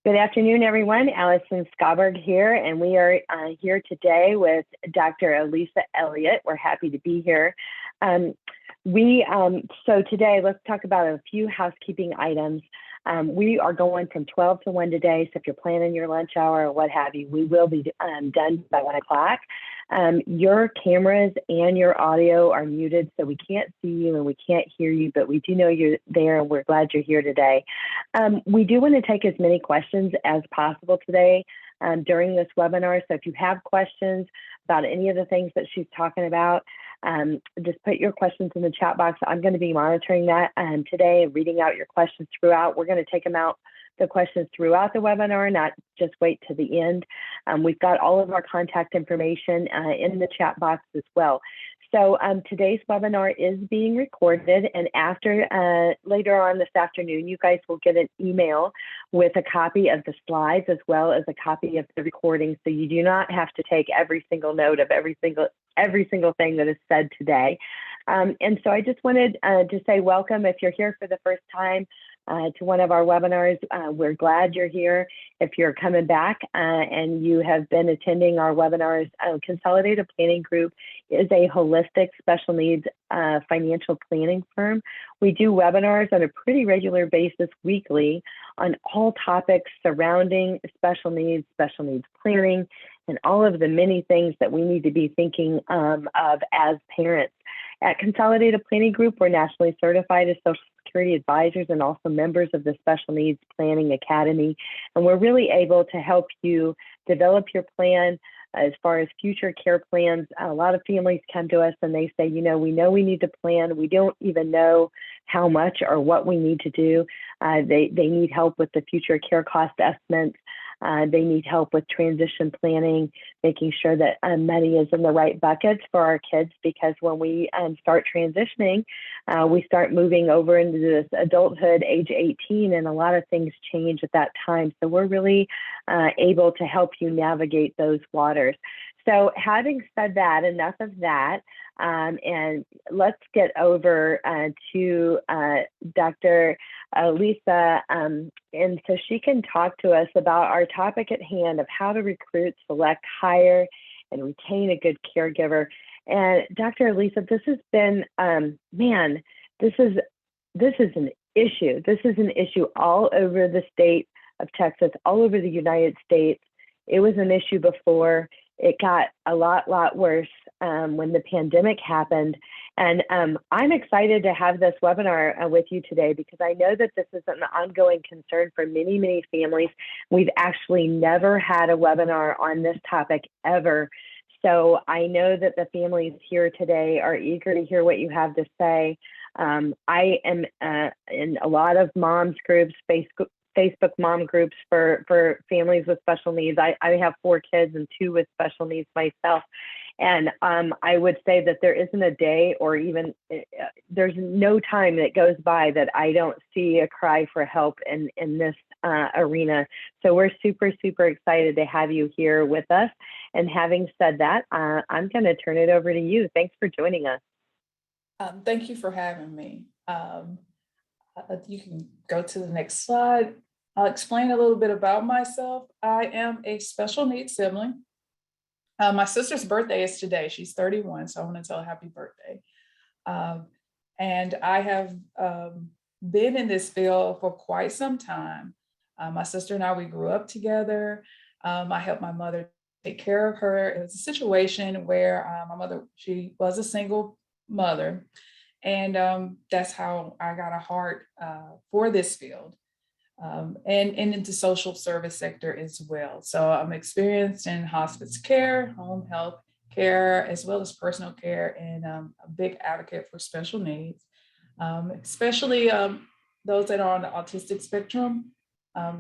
Good afternoon, everyone. Allison Schaberg here, and we are here today with Dr. Alisa Elliot. We're happy to be here. So today, let's talk about a few housekeeping items. We are going from 12 to 1 today, so if you're planning your lunch hour or what have you, we will be done by 1 o'clock. Your cameras and your audio are muted, so we can't see you and we can't hear you, but we do know you're there and we're glad you're here today. We do want to take as many questions as possible today during this webinar. So if you have questions about any of the things that she's talking about, just put your questions in the chat box. I'm going to be monitoring that today and reading out your questions throughout. We're going to take the questions throughout the webinar, not just wait to the end. We've got all of our contact information in the chat box as well. So today's webinar is being recorded, and later on this afternoon, you guys will get an email with a copy of the slides as well as a copy of the recording. So you do not have to take every single note of every single thing that is said today. And so I just wanted to say welcome if you're here for the first time to one of our webinars. We're glad you're here. If you're coming back and you have been attending our webinars, Consolidated Planning Group is a holistic special needs financial planning firm. We do webinars on a pretty regular basis weekly on all topics surrounding special needs planning, and all of the many things that we need to be thinking of as parents. At Consolidated Planning Group, we're nationally certified as Social Security advisors and also members of the Special Needs Planning Academy. And we're really able to help you develop your plan as far as future care plans. A lot of families come to us and they say, we know we need to plan. We don't even know how much or what we need to do. They need help with the future care cost estimates. They need help with transition planning, making sure that money is in the right buckets for our kids, because when we start transitioning, we start moving over into this adulthood, age 18, and a lot of things change at that time. So we're really able to help you navigate those waters. So having said that, enough of that, and let's get over to Dr. Alisa, and so she can talk to us about our topic at hand of how to recruit, select, hire, and retain a good caregiver. And Dr. Alisa, this has been, this is an issue. This is an issue all over the state of Texas, all over the United States. It was an issue before. It got a lot worse when the pandemic happened. And I'm excited to have this webinar with you today, because I know that this is an ongoing concern for many families. We've actually never had a webinar on this topic ever. So I know that the families here today are eager to hear what you have to say. I am in a lot of moms groups, Facebook mom groups for families with special needs. I have 4 kids and 2 with special needs myself. And I would say that there isn't a day, or even there's no time that goes by that I don't see a cry for help in this arena. So we're super excited to have you here with us. And having said that, I'm going to turn it over to you. Thanks for joining us. Thank you for having me. You can go to the next slide. I'll explain a little bit about myself. I am a special needs sibling. My sister's birthday is today. She's 31, so I want to tell her happy birthday. And I have been in this field for quite some time. My sister and I, we grew up together. I helped my mother take care of her. It was a situation where my mother, she was a single mother. And that's how I got a heart for this field. And into social service sector as well. So I'm experienced in hospice care, home health care, as well as personal care, and a big advocate for special needs, especially those that are on the autistic spectrum.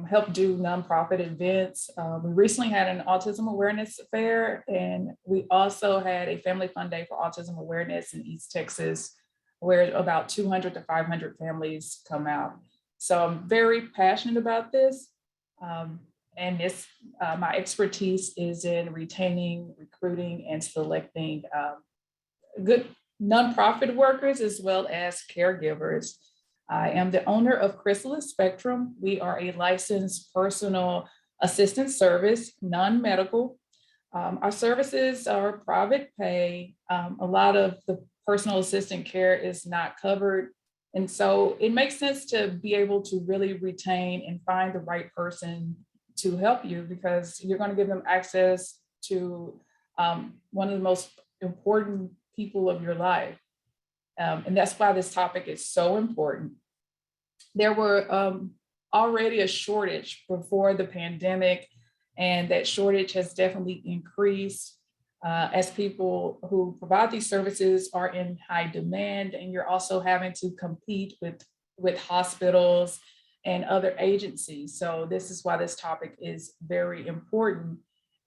Help do nonprofit events. We recently had an autism awareness fair, and we also had a family fun day for autism awareness in East Texas, where about 200 to 500 families come out. So I'm very passionate about this. And this, my expertise is in retaining, recruiting, and selecting good nonprofit workers as well as caregivers. I am the owner of Chrysalis Spectrum. We are a licensed personal assistance service, non-medical. Our services are private pay. A lot of the personal assistant care is not covered. And so it makes sense to be able to really retain and find the right person to help you, because you're going to give them access to one of the most important people of your life. And that's why this topic is so important. There were already a shortage before the pandemic, and that shortage has definitely increased as people who provide these services are in high demand, and you're also having to compete with hospitals and other agencies. So this is why this topic is very important.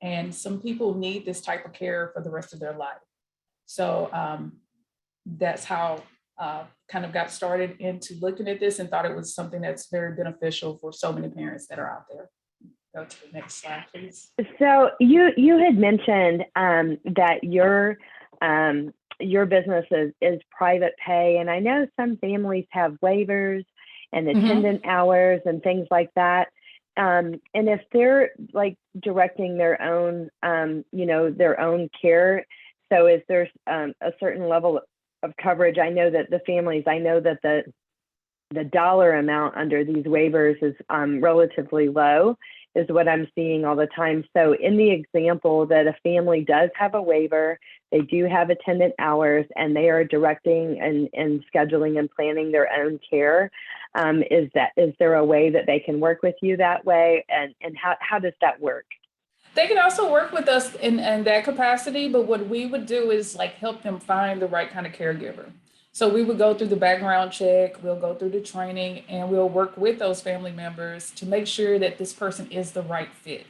And some people need this type of care for the rest of their life. So that's how kind of got started into looking at this and thought it was something that's very beneficial for so many parents that are out there. Go to the next slide, please. So you had mentioned that your business is private pay, and I know some families have waivers and attendant hours and things like that. And if they're like directing their own, their own care, so is there a certain level of coverage? I know that the dollar amount under these waivers is relatively low, is what I'm seeing all the time. So in the example that a family does have a waiver, they do have attendant hours, and they are directing and scheduling and planning their own care, is there a way that they can work with you that way? And how does that work? They can also work with us in that capacity, but what we would do is like help them find the right kind of caregiver. So we would go through the background check, we'll go through the training, and we'll work with those family members to make sure that this person is the right fit.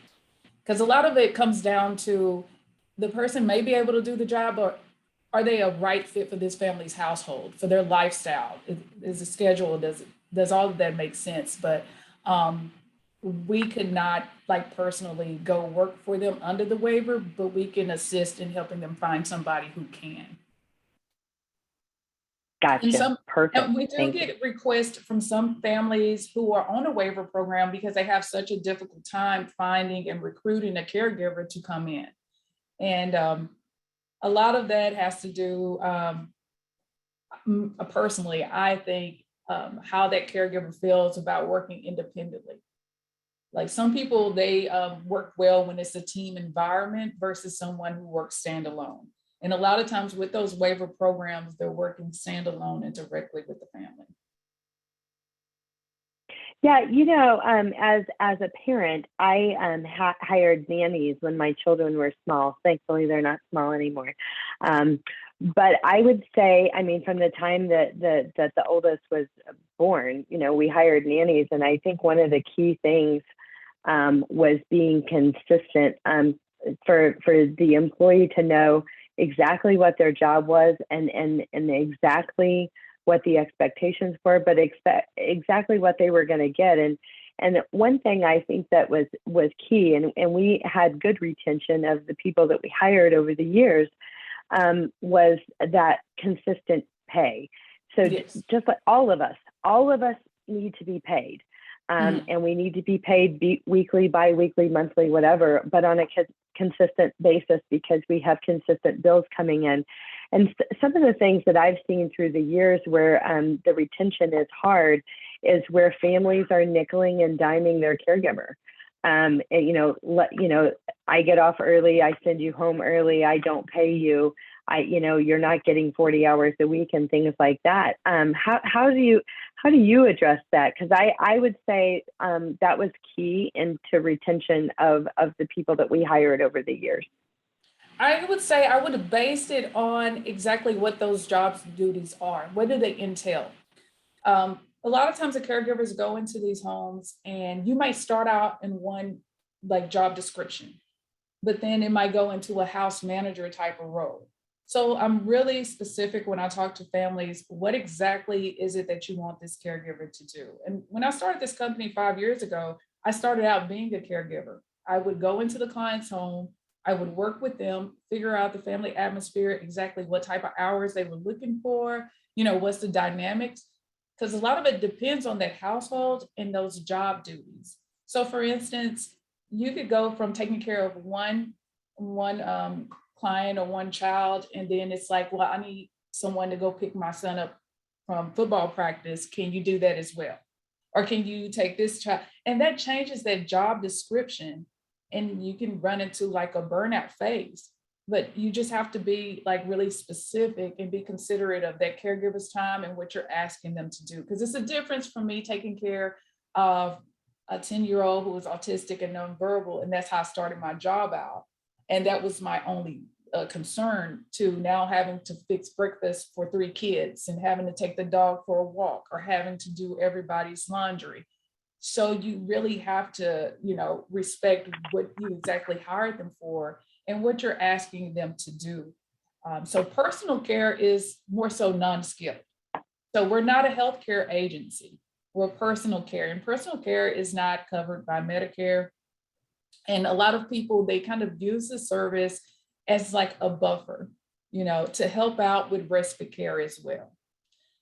Because a lot of it comes down to the person may be able to do the job, but are they a right fit for this family's household, for their lifestyle? Is the schedule, does all of that make sense? But we could not like personally go work for them under the waiver, but we can assist in helping them find somebody who can. Gotcha. Perfect. And we do get requests from some families who are on a waiver program because they have such a difficult time finding and recruiting a caregiver to come in. And a lot of that has to do, personally, I think, how that caregiver feels about working independently. Like some people, they work well when it's a team environment versus someone who works standalone. And a lot of times with those waiver programs, they're working standalone and directly with the family. Yeah, as a parent, I hired nannies when my children were small. Thankfully, they're not small anymore. But I would say, I mean, from the time that the oldest was born, we hired nannies, and I think one of the key things was being consistent, for the employee to know exactly what their job was and exactly what the expectations were, but exactly what they were going to get. And one thing I think that was key, and we had good retention of the people that we hired over the years, was that consistent pay. So yes. Just like all of us need to be paid. And we need to be paid weekly, bi-weekly, monthly, whatever, but on a consistent basis, because we have consistent bills coming in. And some of the things that I've seen through the years where the retention is hard is where families are nickeling and diming their caregiver. And, I get off early, I send you home early, I don't pay you, you're not getting 40 hours a week and things like that. How do you address that? Because I would say that was key into retention of the people that we hired over the years. I would say I would have based it on exactly what those jobs and duties are. What do they entail? A lot of times the caregivers go into these homes and you might start out in one like job description, but then it might go into a house manager type of role. So I'm really specific when I talk to families, what exactly is it that you want this caregiver to do? And when I started this company 5 years ago, I started out being a caregiver. I would go into the client's home, I would work with them, figure out the family atmosphere, exactly what type of hours they were looking for, what's the dynamics. because a lot of it depends on that household and those job duties. So for instance, you could go from taking care of one client or one child, and then it's like, well, I need someone to go pick my son up from football practice. Can you do that as well? Or can you take this child? And that changes that job description, and you can run into like a burnout phase. But you just have to be like really specific and be considerate of that caregiver's time and what you're asking them to do. Because it's a difference from me taking care of a 10-year-old who was autistic and nonverbal, and that's how I started my job out. And that was my only concern, to now having to fix breakfast for 3 kids and having to take the dog for a walk or having to do everybody's laundry. So you really have to, respect what you exactly hired them for and what you're asking them to do. So personal care is more so non-skilled. So we're not a healthcare agency. We're personal care, and personal care is not covered by Medicare. And a lot of people, they kind of use the service as like a buffer, to help out with respite care as well.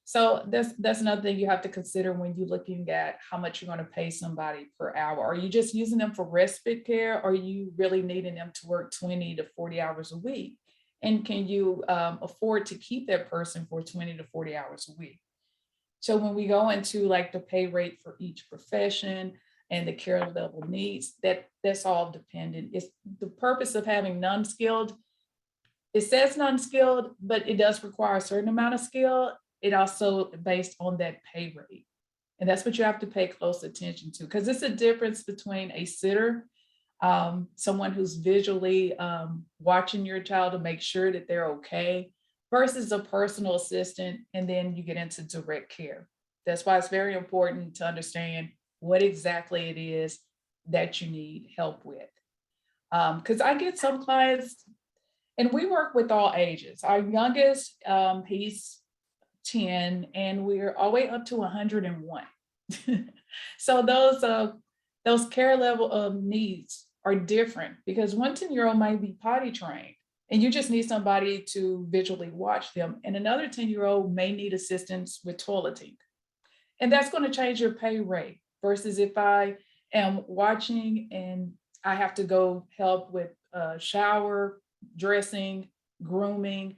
So that's another thing you have to consider when you're looking at how much you're going to pay somebody per hour. Are you just using them for respite care, or are you really needing them to work 20 to 40 hours a week? And can you afford to keep that person for 20 to 40 hours a week? So when we go into like the pay rate for each profession and the care level needs, that's all dependent. It's the purpose of having non-skilled. It says non-skilled, but it does require a certain amount of skill. It also based on that pay rate. And that's what you have to pay close attention to, because it's a difference between a sitter, someone who's visually watching your child to make sure that they're okay, versus a personal assistant. And then you get into direct care. That's why it's very important to understand what exactly it is that you need help with. Because I get some clients, and we work with all ages. Our youngest, he's 10, and we're all the way up to 101. So those care level of needs are different, because one 10-year-old might be potty trained and you just need somebody to visually watch them. And another 10-year-old may need assistance with toileting. And that's going to change your pay rate, versus if I am watching and I have to go help with shower, dressing, grooming.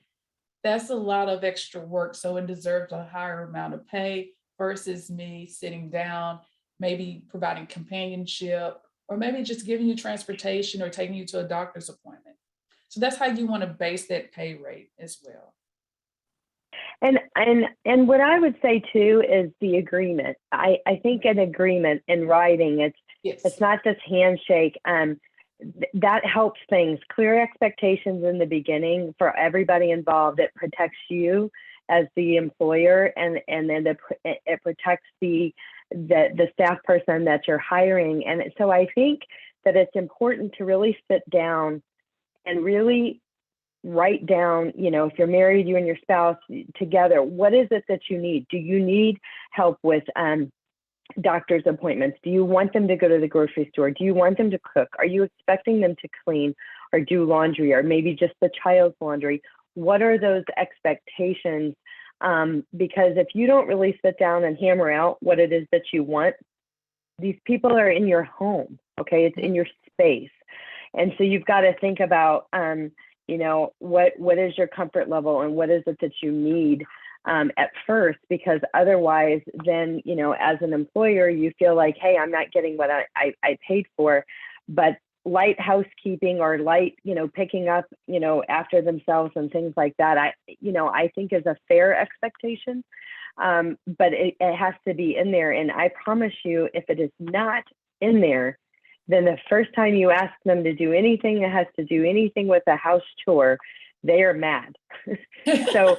That's a lot of extra work. So it deserves a higher amount of pay, versus me sitting down, maybe providing companionship, or maybe just giving you transportation or taking you to a doctor's appointment. So that's how you want to base that pay rate as well. And what I would say too is the agreement. I think an agreement in writing, it's not just handshake. That helps things. Clear expectations in the beginning for everybody involved. It protects you as the employer, and then it protects the staff person that you're hiring. And so I think that it's important to really sit down and really write down, if you're married, you and your spouse together, what is it that you need? Do you need help with doctor's appointments? Do you want them to go to the grocery store? Do you want them to cook? Are you expecting them to clean or do laundry, or maybe just the child's laundry? What are those expectations? Because if you don't really sit down and hammer out what it is that you want, these people are in your home, okay? It's in your space. And so you've got to think about, what is your comfort level and what is it that you need at first, because otherwise then, as an employer, you feel like, hey, I'm not getting what I paid for. But light housekeeping or light, picking up, after themselves and things like that, I think is a fair expectation. But it has to be in there. And I promise you, if it is not in there, then the first time you ask them to do anything that has to do anything with a house chore, they are mad. So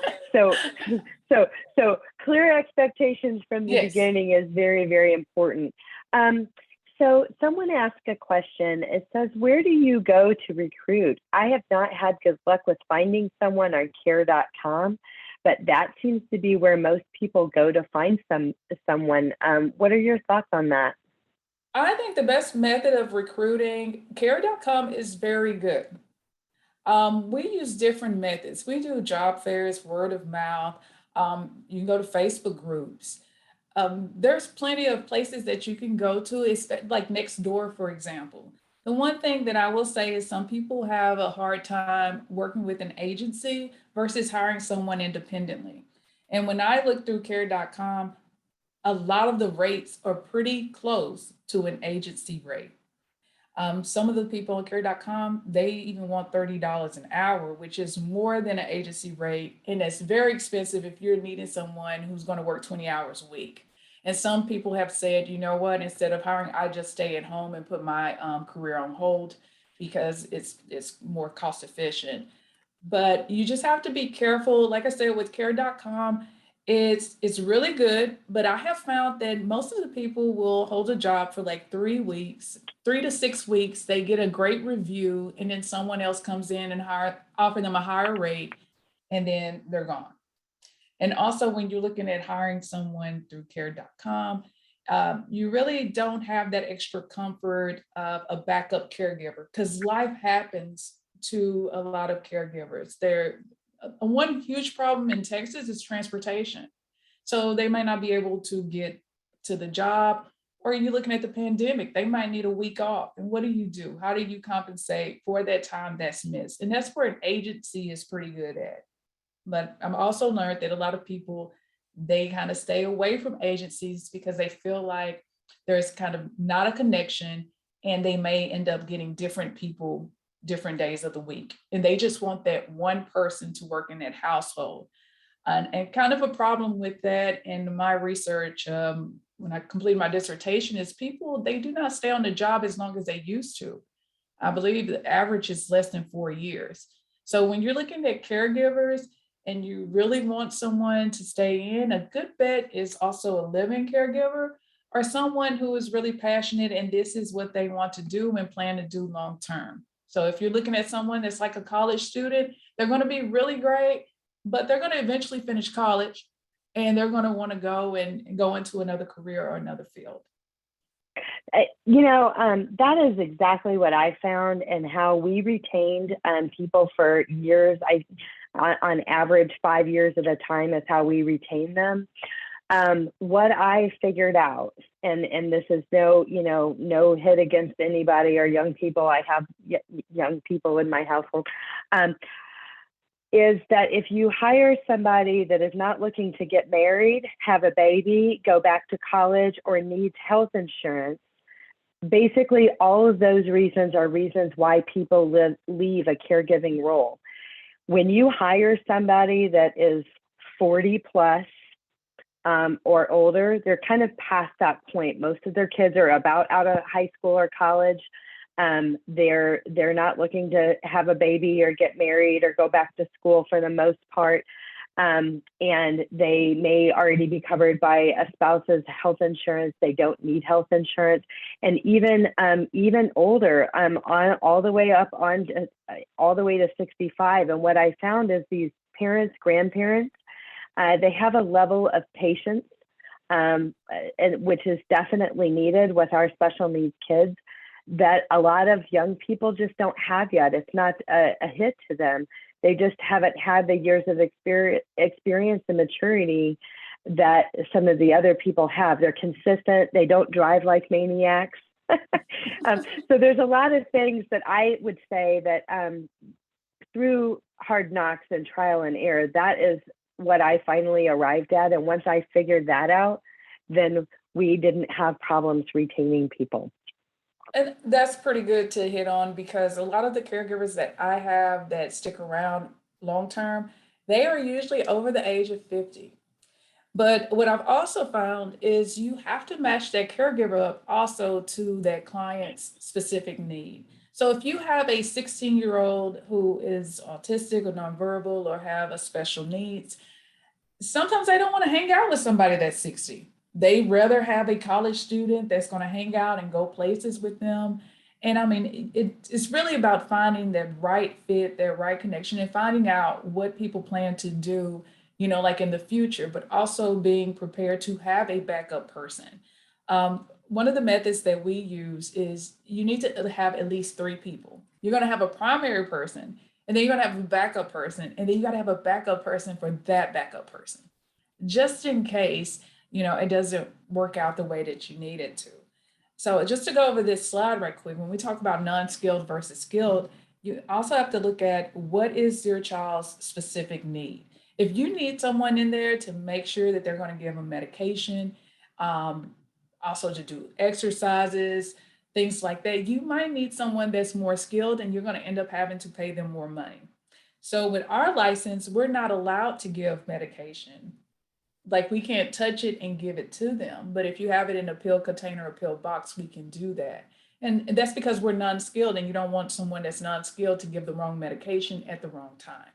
clear expectations from the beginning is very, very important. So someone asked a question. It says, where do you go to recruit? I have not had good luck with finding someone on care.com, but that seems to be where most people go to find someone. What are your thoughts on that? I think the best method of recruiting, care.com is very good. We use different methods. We do job fairs, word of mouth. You can go to Facebook groups. There's plenty of places that you can go to, it's like next door, for example. The one thing that I will say is some people have a hard time working with an agency versus hiring someone independently. And when I look through care.com, a lot of the rates are pretty close to an agency rate. Some of the people on care.com, they even want $30 an hour, which is more than an agency rate. And it's very expensive if you're needing someone who's going to work 20 hours a week. And some people have said, you know what, instead of hiring, I just stay at home and put my career on hold because it's more cost efficient. But you just have to be careful. Like I said, with care.com, it's really good, but I have found that most of the people will hold a job for like 3 weeks, 3 to 6 weeks. They get a great review, and then someone else comes in and offer them a higher rate, and then they're gone. And also, when you're looking at hiring someone through care.com, you really don't have that extra comfort of a backup caregiver because life happens to a lot of caregivers. One huge problem in Texas is transportation. So they might not be able to get to the job, or you're looking at the pandemic, they might need a week off. And what do? How do you compensate for that time that's missed? And that's where an agency is pretty good at. But I've also learned that a lot of people, they kind of stay away from agencies because they feel like there's kind of not a connection, and they may end up getting different people different days of the week. And they just want that one person to work in that household. And kind of a problem with that in my research, when I completed my dissertation, is people, they do not stay on the job as long as they used to. I believe the average is less than 4 years. So when you're looking at caregivers and you really want someone to stay in, a good bet is also a living caregiver or someone who is really passionate and this is what they want to do and plan to do long term. So if you're looking at someone that's like a college student, they're going to be really great, but they're going to eventually finish college and they're going to want to go and go into another career or another field. That is exactly what I found and how we retained people for years. On average, 5 years at a time is how we retain them. What I figured out, and this is no hit against anybody or young people. I have young people in my household. Is that if you hire somebody that is not looking to get married, have a baby, go back to college, or needs health insurance, basically all of those reasons are reasons why people leave a caregiving role. When you hire somebody that is 40 plus or older, they're kind of past that point. Most of their kids are about out of high school or college. They're not looking to have a baby or get married or go back to school for the most part. And they may already be covered by a spouse's health insurance. They don't need health insurance. And even older, all the way to 65. And what I found is these parents, grandparents, they have a level of patience, and which is definitely needed with our special needs kids, that a lot of young people just don't have yet. It's not a hit to them. They just haven't had the years of experience and maturity that some of the other people have. They're consistent. They don't drive like maniacs. So there's a lot of things that I would say that through hard knocks and trial and error, that is what I finally arrived at. And once I figured that out, then we didn't have problems retaining people. And that's pretty good to hit on because a lot of the caregivers that I have that stick around long term, they are usually over the age of 50. But what I've also found is you have to match that caregiver up also to that client's specific need. So if you have a 16-year-old who is autistic or nonverbal or have a special needs, sometimes they don't want to hang out with somebody that's 60. They rather have a college student that's going to hang out and go places with them. And I mean, it's really about finding that right fit, that right connection, and finding out what people plan to do, like in the future, but also being prepared to have a backup person. One of the methods that we use is you need to have at least 3 people. You're going to have a primary person, and then you're going to have a backup person, and then you got to have a backup person for that backup person, just in case it doesn't work out the way that you need it to. So just to go over this slide right quick, when we talk about non-skilled versus skilled, you also have to look at what is your child's specific need. If you need someone in there to make sure that they're going to give them medication, um, also to do exercises, things like that, you might need someone that's more skilled and you're going to end up having to pay them more money. So with our license, we're not allowed to give medication. Like we can't touch it and give it to them. But if you have it in a pill container or pill box, we can do that. And that's because we're non-skilled and you don't want someone that's non-skilled to give the wrong medication at the wrong time.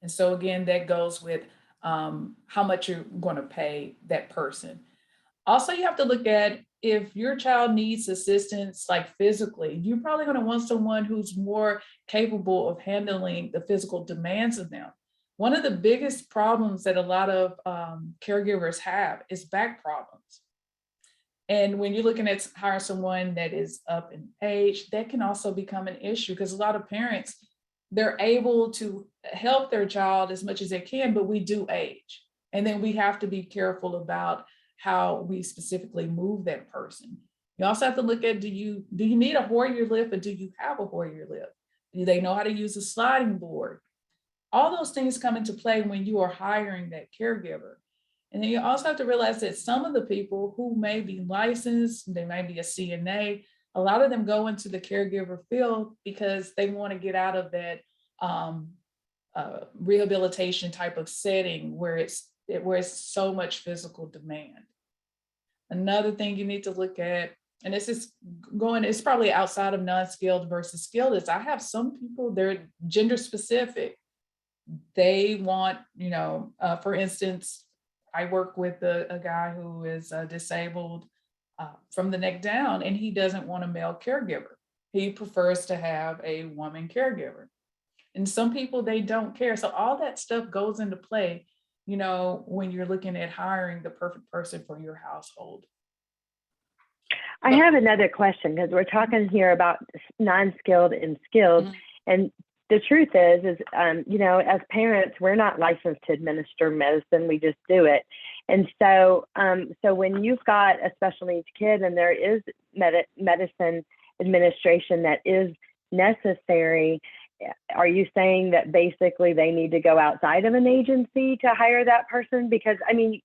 And so again, that goes with how much you're going to pay that person. Also, you have to look at if your child needs assistance, like physically, you're probably going to want someone who's more capable of handling the physical demands of them. One of the biggest problems that a lot of caregivers have is back problems. And when you're looking at hiring someone that is up in age, that can also become an issue because a lot of parents, they're able to help their child as much as they can, but we do age. And then we have to be careful about how we specifically move that person. You also have to look at, do you need a Hoyer lift, or do you have a Hoyer lift? Do they know how to use a sliding board? All those things come into play when you are hiring that caregiver. And then you also have to realize that some of the people who may be licensed, they may be a CNA, a lot of them go into the caregiver field because they want to get out of that rehabilitation type of setting where it's so much physical demand. Another thing you need to look at, and this is it's probably outside of non-skilled versus skilled, is I have some people, they're gender specific. They want, for instance, I work with a guy who is disabled from the neck down, and he doesn't want a male caregiver. He prefers to have a woman caregiver. And some people, they don't care. So all that stuff goes into play, when you're looking at hiring the perfect person for your household. I have another question because we're talking here about non-skilled and skilled. Mm-hmm. And the truth is, as parents, we're not licensed to administer medicine. We just do it. And so when you've got a special needs kid and there is medicine administration that is necessary, are you saying that basically they need to go outside of an agency to hire that person? Because,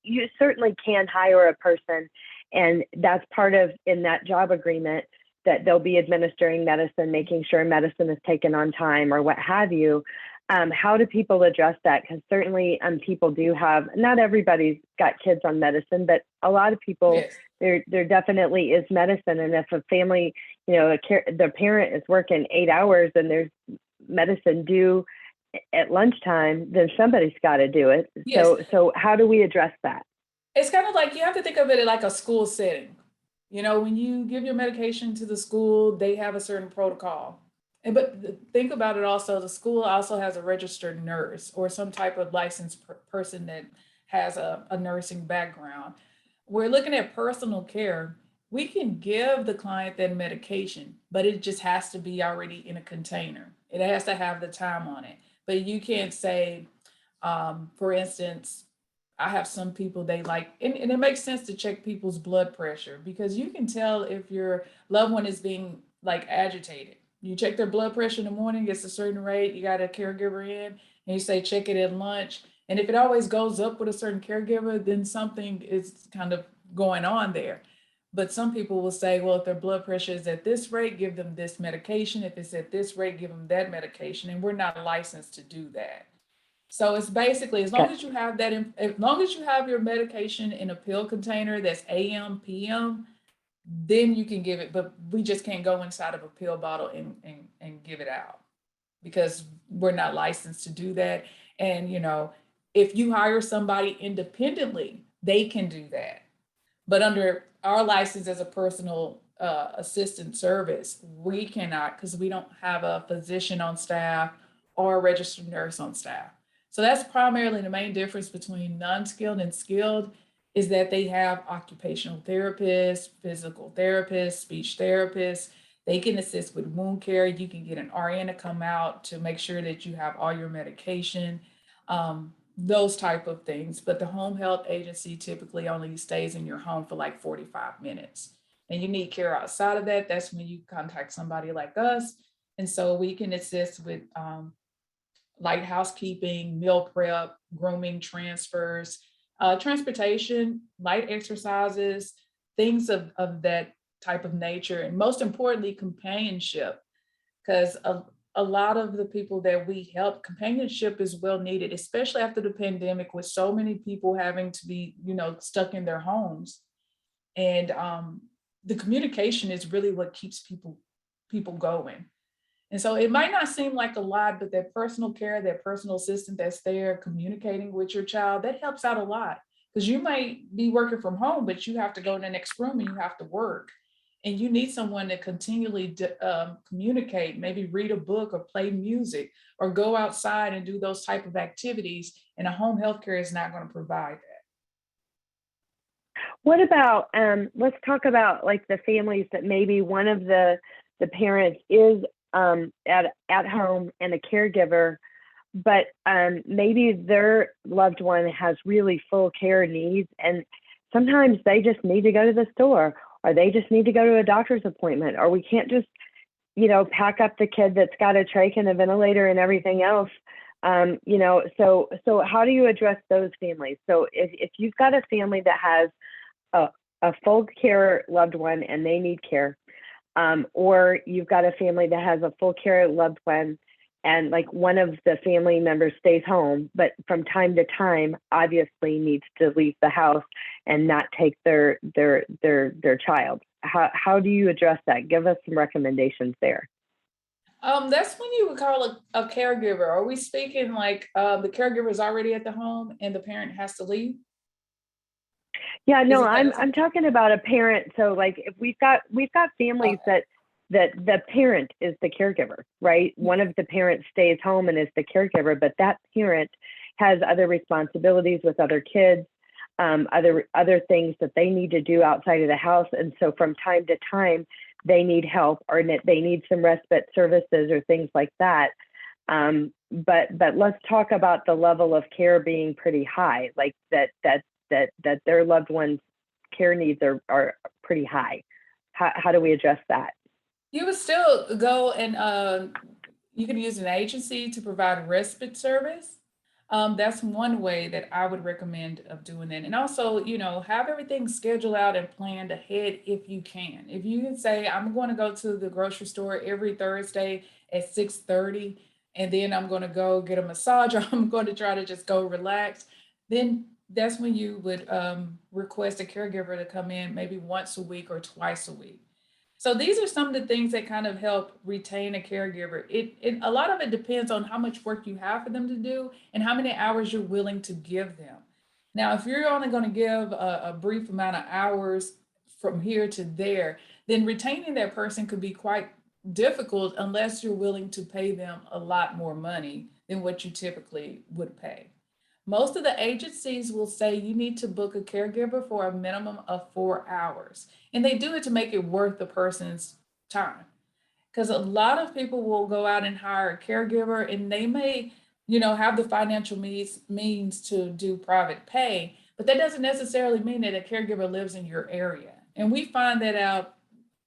you certainly can hire a person, and that's part of, in that job agreement, that they'll be administering medicine, making sure medicine is taken on time or what have you. How do people address that? Because certainly people do have, not everybody's got kids on medicine, but a lot of people, yes, there definitely is medicine. And if a family, the parent is working 8 hours and there's medicine due at lunchtime, then somebody's got to do it. Yes. So how do we address that? It's kind of like, you have to think of it like a school setting. When you give your medication to the school, they have a certain protocol. But think about it also, the school also has a registered nurse or some type of licensed person that has a nursing background. We're looking at personal care. We can give the client that medication, but it just has to be already in a container. It has to have the time on it. But you can't say, for instance, I have some people, they like, and it makes sense to check people's blood pressure because you can tell if your loved one is being like agitated. You check their blood pressure in the morning, it's a certain rate, you got a caregiver in, and you say, check it at lunch. And if it always goes up with a certain caregiver, then something is kind of going on there. But some people will say, well, if their blood pressure is at this rate, give them this medication. If it's at this rate, give them that medication. And we're not licensed to do that. So it's basically, as long as you have that, as long as you have your medication in a pill container that's AM, PM, then you can give it, but we just can't go inside of a pill bottle and give it out because we're not licensed to do that. And, if you hire somebody independently, they can do that. But under our license as a personal assistant service, we cannot, because we don't have a physician on staff or a registered nurse on staff. So that's primarily the main difference between non-skilled and skilled, is that they have occupational therapists, physical therapists, speech therapists. They can assist with wound care. You can get an RN to come out to make sure that you have all your medication. those type of things. But the home health agency typically only stays in your home for like 45 minutes. And you need care outside of that, that's when you contact somebody like us. And so we can assist with light housekeeping, meal prep, grooming, transfers, transportation, light exercises, things of that type of nature. And most importantly, companionship, because a lot of the people that we help, companionship is well needed, especially after the pandemic, with so many people having to be, stuck in their homes. And the communication is really what keeps people going. And so it might not seem like a lot, but that personal care, that personal assistant that's there communicating with your child, that helps out a lot. Because you might be working from home, but you have to go in the next room and you have to work. And you need someone to continually communicate, maybe read a book or play music or go outside and do those type of activities. And a home health care is not going to provide that. What about, let's talk about like the families that maybe one of the parents is at home and a caregiver, but maybe their loved one has really full care needs, and sometimes they just need to go to the store, or they just need to go to a doctor's appointment, or we can't just, pack up the kid that's got a trach and a ventilator and everything else. So how do you address those families? So if you've got a family that has a full care loved one and they need care, or you've got a family that has a full care loved one and like one of the family members stays home, but from time to time obviously needs to leave the house and not take their child. How do you address that? Give us some recommendations there. That's when you would call a caregiver. Are we speaking like the caregiver is already at the home and the parent has to leave? Yeah, no, I'm talking about a parent. So like if we've got families that the parent is the caregiver, right? One of the parents stays home and is the caregiver, but that parent has other responsibilities with other kids, other things that they need to do outside of the house. And so from time to time, they need help, or they need some respite services or things like that. But let's talk about the level of care being pretty high, like that their loved one's care needs are pretty high. How do we address that? You would still go and you can use an agency to provide respite service. That's one way that I would recommend of doing that. And also, have everything scheduled out and planned ahead if you can. If you can say, I'm going to go to the grocery store every Thursday at 6:30, and then I'm going to go get a massage, or I'm going to try to just go relax, then that's when you would request a caregiver to come in maybe once a week or twice a week. So these are some of the things that kind of help retain a caregiver. A lot of it depends on how much work you have for them to do and how many hours you're willing to give them. Now, if you're only going to give a brief amount of hours from here to there, then retaining that person could be quite difficult unless you're willing to pay them a lot more money than what you typically would pay. Most of the agencies will say you need to book a caregiver for a minimum of 4 hours. And they do it to make it worth the person's time. Because a lot of people will go out and hire a caregiver and they may, have the financial means to do private pay, but that doesn't necessarily mean that a caregiver lives in your area. And we find that out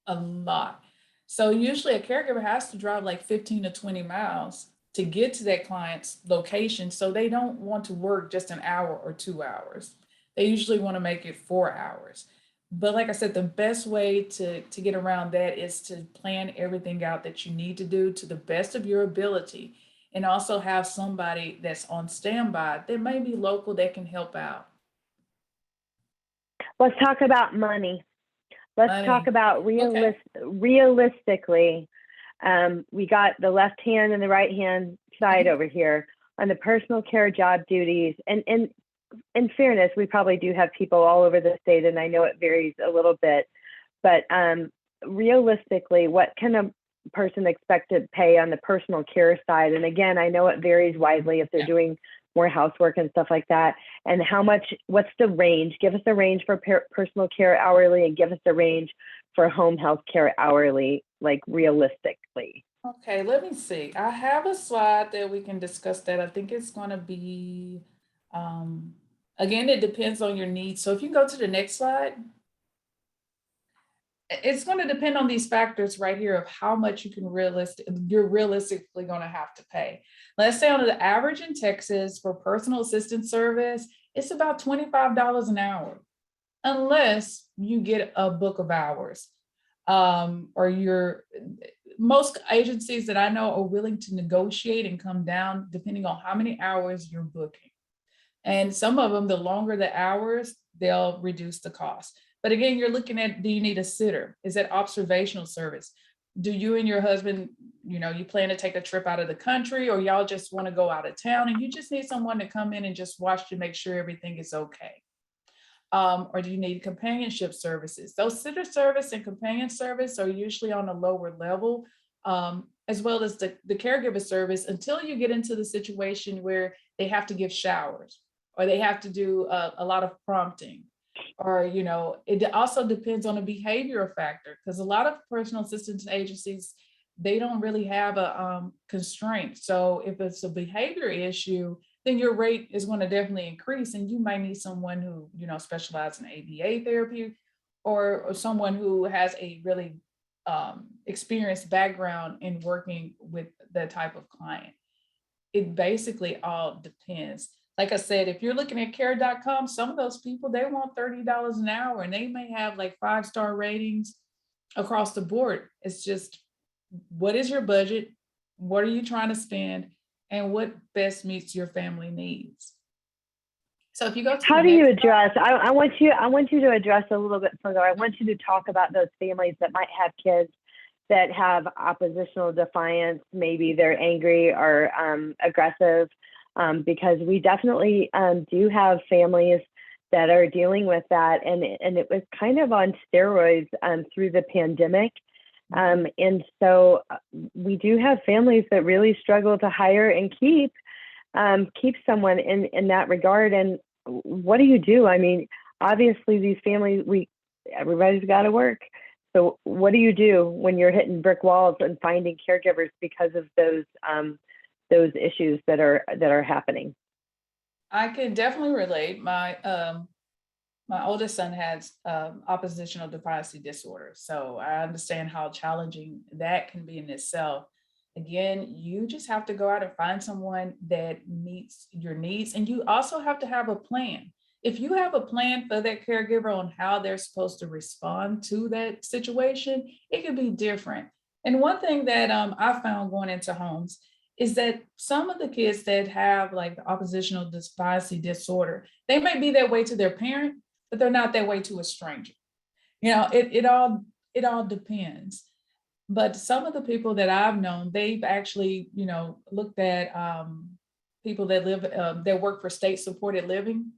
a lot. So usually a caregiver has to drive like 15 to 20 miles to get to that client's location. So they don't want to work just an hour or 2 hours. They usually want to make it 4 hours. But like I said, the best way to get around that is to plan everything out that you need to do to the best of your ability, and also have somebody that's on standby that may be local that can help out. Let's talk about money. Let's talk about realistically. We got the left hand and the right hand side over here on the personal care job duties. And in fairness, we probably do have people all over the state, and I know it varies a little bit, but realistically, what can a person expect to pay on the personal care side? And again, I know it varies widely if they're doing more housework and stuff like that. And what's the range? Give us a range for personal care hourly, and give us a range for home health care hourly, like realistically. Okay, let me see. I have a slide that we can discuss that. I think it's going to be Again, it depends on your needs. So if you go to the next slide, it's going to depend on these factors right here of how much you're realistically going to have to pay. Let's say on the average in Texas for personal assistance service, it's about $25 an hour, unless you get a book of hours. Most agencies that I know are willing to negotiate and come down depending on how many hours you're booking. And some of them, the longer the hours, they'll reduce the cost. But again, you're looking at, do you need a sitter? Is that observational service? Do you and your husband, you plan to take a trip out of the country, or y'all just want to go out of town and you just need someone to come in and just watch to make sure everything is okay? Or do you need companionship services? Those sitter service and companion service are usually on a lower level, as well as the caregiver service, until you get into the situation where they have to give showers, or they have to do a lot of prompting, or, it also depends on a behavioral factor, because a lot of personal assistance agencies, they don't really have a constraint. So if it's a behavior issue, then your rate is going to definitely increase, and you might need someone who, specializes in ABA therapy, or someone who has a really experienced background in working with that type of client. It basically all depends. Like I said, if you're looking at care.com, some of those people, they want $30 an hour, and they may have like 5-star ratings across the board. It's just, what is your budget? What are you trying to spend? And what best meets your family needs? So if you go to how do you address, I want you to address a little bit further. I want you to talk about those families that might have kids that have oppositional defiance. Maybe they're angry or aggressive, because we definitely do have families that are dealing with that. And it was kind of on steroids through the pandemic. And so we do have families that really struggle to hire and keep someone in that regard. And what do you do? I mean, obviously these families, everybody's got to work. So what do you do when you're hitting brick walls and finding caregivers because of those issues that are happening? I can definitely relate. My oldest son has oppositional defiance disorder, so I understand how challenging that can be in itself. Again, you just have to go out and find someone that meets your needs, and you also have to have a plan. If you have a plan for that caregiver on how they're supposed to respond to that situation, it could be different. And one thing that I found going into homes is that some of the kids that have like the oppositional defiance disorder, they might be that way to their parent, but they're not that way to a stranger. It all depends. But some of the people that I've known, they've actually, looked at people that live, that work for state supported living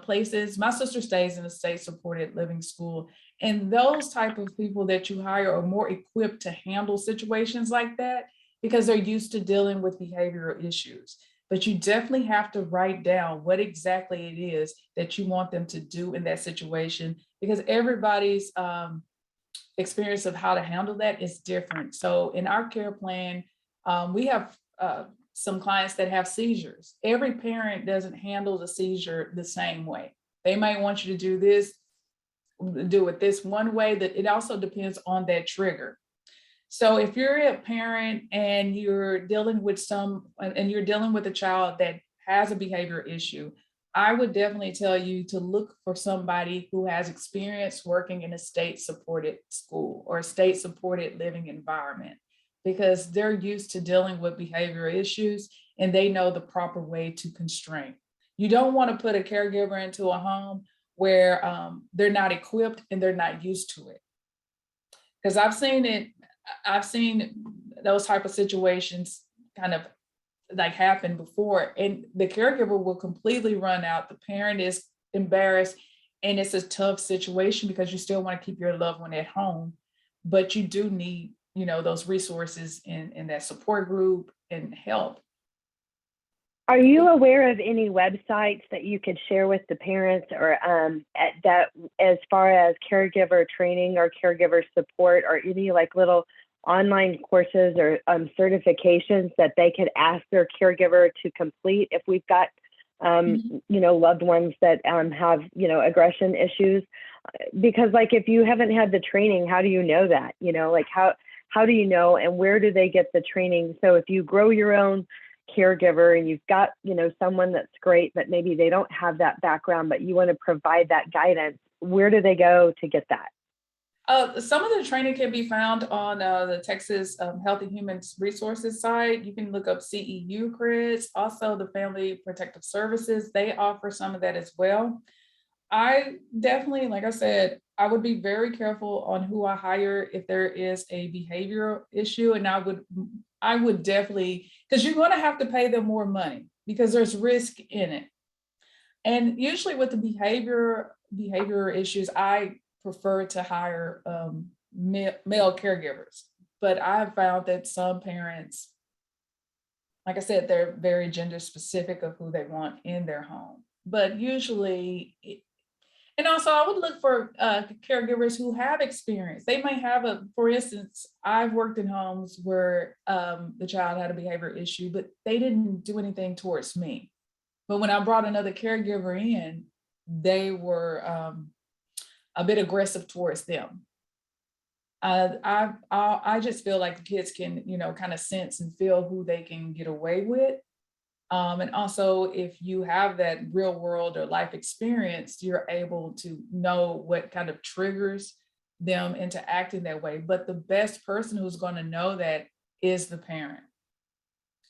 places. My sister stays in a state supported living school, and those type of people that you hire are more equipped to handle situations like that because they're used to dealing with behavioral issues. But you definitely have to write down what exactly it is that you want them to do in that situation, because everybody's experience of how to handle that is different. So in our care plan, we have some clients that have seizures. Every parent doesn't handle the seizure the same way. They might want you to do it this one way. That it also depends on that trigger. So if you're a parent and you're dealing with a child that has a behavior issue, I would definitely tell you to look for somebody who has experience working in a state-supported school or a state-supported living environment, because they're used to dealing with behavioral issues and they know the proper way to constrain. You don't want to put a caregiver into a home where they're not equipped and they're not used to it. Because I've seen those type of situations kind of like happen before, and the caregiver will completely run out. The parent is embarrassed, and it's a tough situation because you still want to keep your loved one at home, but you do need, those resources in that support group and help. Are you aware of any websites that you could share with the parents, or that as far as caregiver training or caregiver support, or any like little online courses or certifications that they could ask their caregiver to complete? If we've got Mhm. loved ones that have, aggression issues. Because like, if you haven't had the training, how do you know that? Like how do you know, and where do they get the training? So if you grow your own caregiver and you've got, someone that's great, but maybe they don't have that background, but you want to provide that guidance, where do they go to get that? Some of the training can be found on the Texas Health and Human Resources site. You can look up CEU creds, also the Family Protective Services. They offer some of that as well. I definitely, like I said, I would be very careful on who I hire if there is a behavioral issue. And I would definitely, because you're going to have to pay them more money because there's risk in it. And usually with the behavior issues, I prefer to hire male caregivers. But I have found that some parents, like I said, they're very gender specific of who they want in their home. But usually, and also I would look for caregivers who have experience. They may have for instance, I've worked in homes where the child had a behavior issue, but they didn't do anything towards me. But when I brought another caregiver in, they were a bit aggressive towards them. I just feel like the kids can, kind of sense and feel who they can get away with. And also, if you have that real world or life experience, you're able to know what kind of triggers them into acting that way. But the best person who's going to know that is the parent.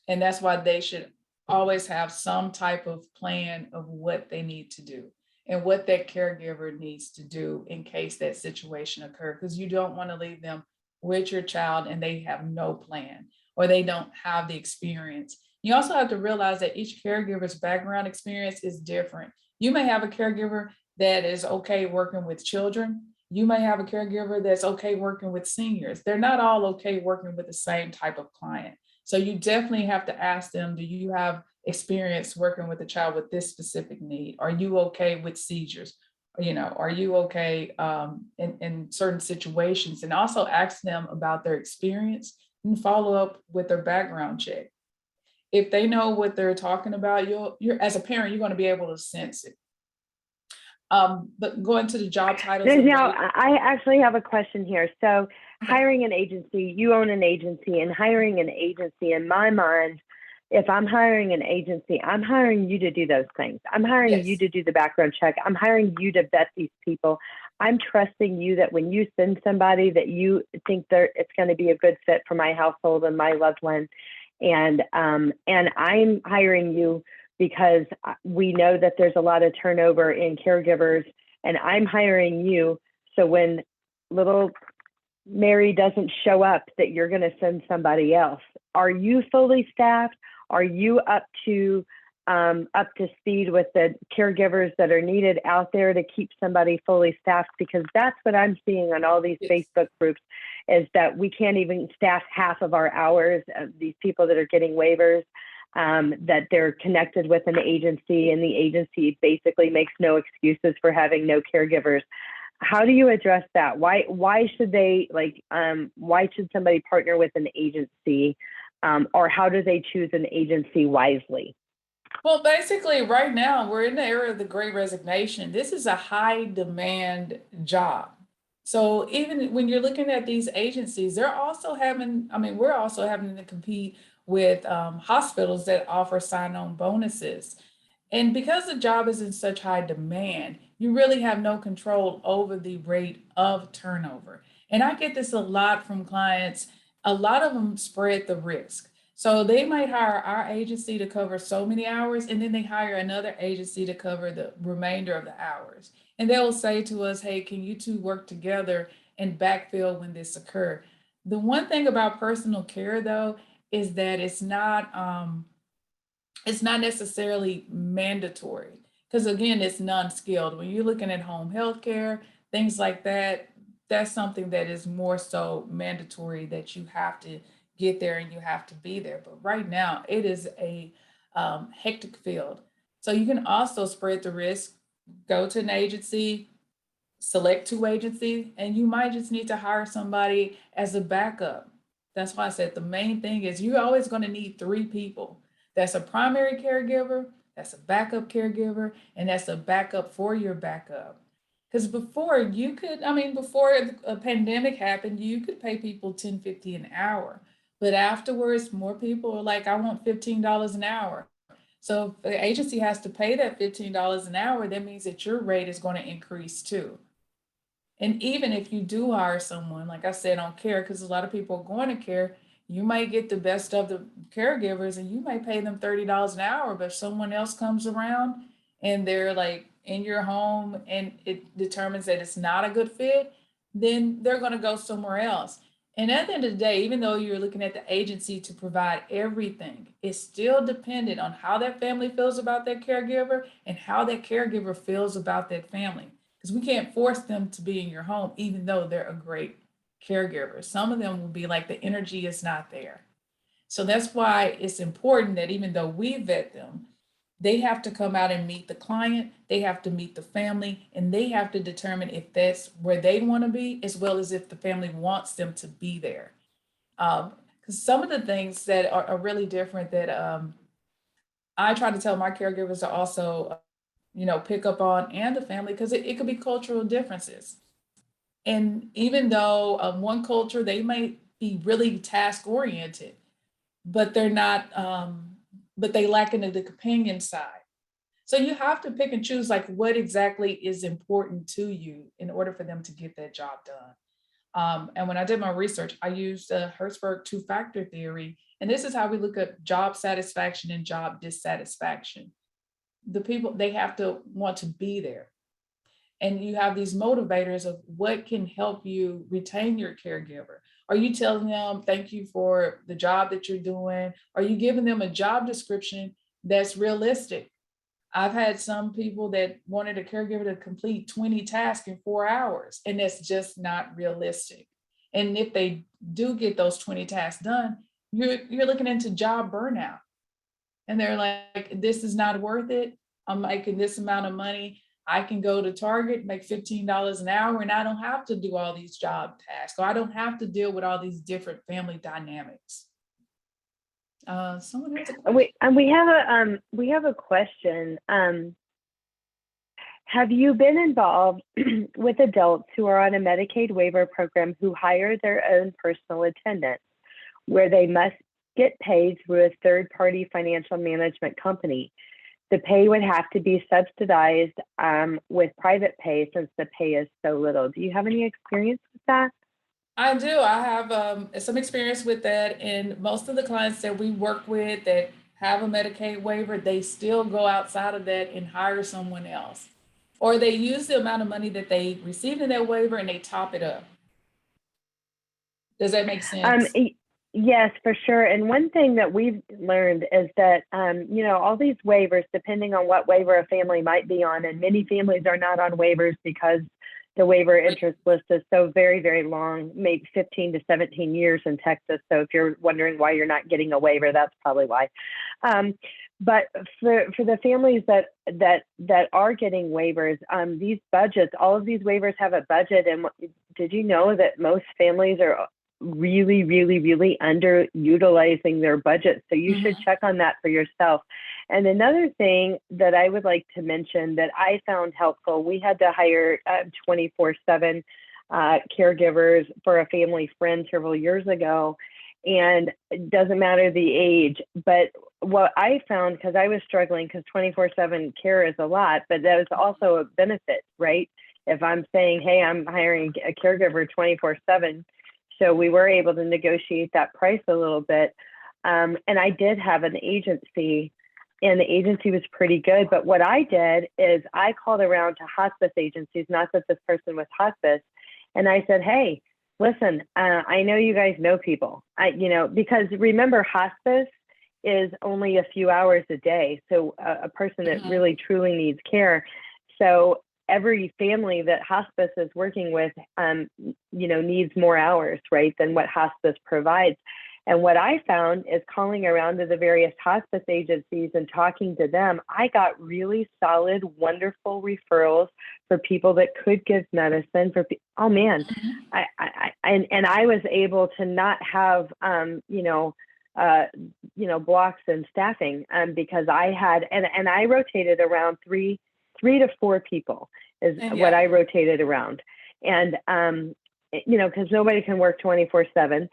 And that's why they should always have some type of plan of what they need to do and what that caregiver needs to do in case that situation occurs. Because you don't want to leave them with your child and they have no plan or they don't have the experience. You also have to realize that each caregiver's background experience is different. You may have a caregiver that is okay working with children. You may have a caregiver that's okay working with seniors. They're not all okay working with the same type of client. So you definitely have to ask them, do you have experience working with a child with this specific need? Are you okay with seizures? Are you okay in certain situations? And also ask them about their experience and follow up with their background check. If they know what they're talking about, you're as a parent, you're going to be able to sense it. But going to the job titles of Now, I actually have a question here. So, hiring an agency, you own an agency, and hiring an agency, in my mind, if I'm hiring an agency, I'm hiring you to do those things. I'm hiring you yes, to do the background check. I'm hiring you to vet these people. I'm trusting you that when you send somebody that you think it's going to be a good fit for my household and my loved one, and I'm hiring you because we know that there's a lot of turnover in caregivers, and I'm hiring you so when little Mary doesn't show up, that you're going to send somebody else. Are you fully staffed? Are you up to speed with the caregivers that are needed out there to keep somebody fully staffed? Because that's what I'm seeing on all these yes. Facebook groups, is that we can't even staff half of our hours. These people that are getting waivers, that they're connected with an agency, and the agency basically makes no excuses for having no caregivers. How do you address that? Why should they why should somebody partner with an agency, or how do they choose an agency wisely? Well, basically, right now we're in the era of the Great Resignation. This is a high demand job. So even when you're looking at these agencies, they're also having, I mean, we're also having to compete with hospitals that offer sign-on bonuses. And because the job is in such high demand, you really have no control over the rate of turnover. And I get this a lot from clients. A lot of them spread the risk. So they might hire our agency to cover so many hours, and then they hire another agency to cover the remainder of the hours. And they will say to us, hey, can you two work together and backfill when this occurs? The one thing about personal care, though, is that it's not necessarily mandatory because again it's non-skilled. When you're looking at home health care, things like that, that's something that is more so mandatory that you have to get there and you have to be there. But right now it is a hectic field, so you can also spread the risk. Go to an agency, select two agencies, and you might just need to hire somebody as a backup. That's why I said the main thing is you're always going to need three people. That's a primary caregiver, that's a backup caregiver, and that's a backup for your backup. Because before you could, I mean, before a pandemic happened, you could pay people 10.50 an hour. But afterwards, more people are like, I want $15 an hour. So if the agency has to pay that $15 an hour, that means that your rate is going to increase too. And even if you do hire someone, like I said, on care, because a lot of people are going to care, you might get the best of the caregivers and you might pay them $30 an hour. But if someone else comes around and they're like in your home and it determines that it's not a good fit, then they're going to go somewhere else. And at the end of the day, even though you're looking at the agency to provide everything, it's still dependent on how that family feels about that caregiver and how that caregiver feels about that family. Because we can't force them to be in your home, even though they're a great caregiver. Some of them will be like, the energy is not there. So that's why it's important that even though we vet them, they have to come out and meet the client, they have to meet the family, and they have to determine if that's where they want to be, as well as if the family wants them to be there. Because some of the things that are really different that I try to tell my caregivers to also, pick up on, and the family, because it could be cultural differences. And even though one culture, they might be really task oriented, but they're not, but they lack into the companion side. So you have to pick and choose like what exactly is important to you in order for them to get that job done. And when I did my research, I used the Hertzberg two-factor theory. And this is how we look at job satisfaction and job dissatisfaction. The people, they have to want to be there. And you have these motivators of what can help you retain your caregiver. Are you telling them, thank you for the job that you're doing? Are you giving them a job description that's realistic? I've had some people that wanted a caregiver to complete 20 tasks in 4 hours, and that's just not realistic. And if they do get those 20 tasks done, you're looking into job burnout. And they're like, this is not worth it. I'm making this amount of money. I can go to Target, make $15 an hour, and I don't have to do all these job tasks, or I don't have to deal with all these different family dynamics. Someone has a question. We have a question. Have you been involved with adults who are on a Medicaid waiver program who hire their own personal attendant, where they must get paid through a third-party financial management company? The pay would have to be subsidized with private pay, since the pay is so little. Do you have any experience with that? I do. I have some experience with that. And most of the clients that we work with that have a Medicaid waiver, they still go outside of that and hire someone else. Or they use the amount of money that they received in that waiver and they top it up. Does that make sense? Yes, for sure. And one thing that we've learned is that, all these waivers, depending on what waiver a family might be on, and many families are not on waivers because the waiver interest list is so very, very long, maybe 15 to 17 years in Texas. So if you're wondering why you're not getting a waiver, that's probably why. But for the families that are getting waivers, these budgets, all of these waivers have a budget. And did you know that most families are really, really, really underutilizing their budget? So you should check on that for yourself. And another thing that I would like to mention that I found helpful, we had to hire 24/7 caregivers for a family friend several years ago. And it doesn't matter the age, but what I found, because I was struggling, because 24/7 care is a lot, but that is also a benefit, right? If I'm saying, hey, I'm hiring a caregiver 24/7, so we were able to negotiate that price a little bit. And I did have an agency, and the agency was pretty good. But what I did is I called around to hospice agencies, not that this person was hospice, and I said, hey, listen, I know you guys know people, because remember, hospice is only a few hours a day. So a person that really truly needs care. So every family that hospice is working with, needs more hours, right, than what hospice provides. And what I found is calling around to the various hospice agencies and talking to them, I got really solid, wonderful referrals for people that could give medicine for, oh man, I was able to not have, blocks and staffing, because I had, and I rotated around three to four people is what I rotated around. And, because nobody can work 24/7.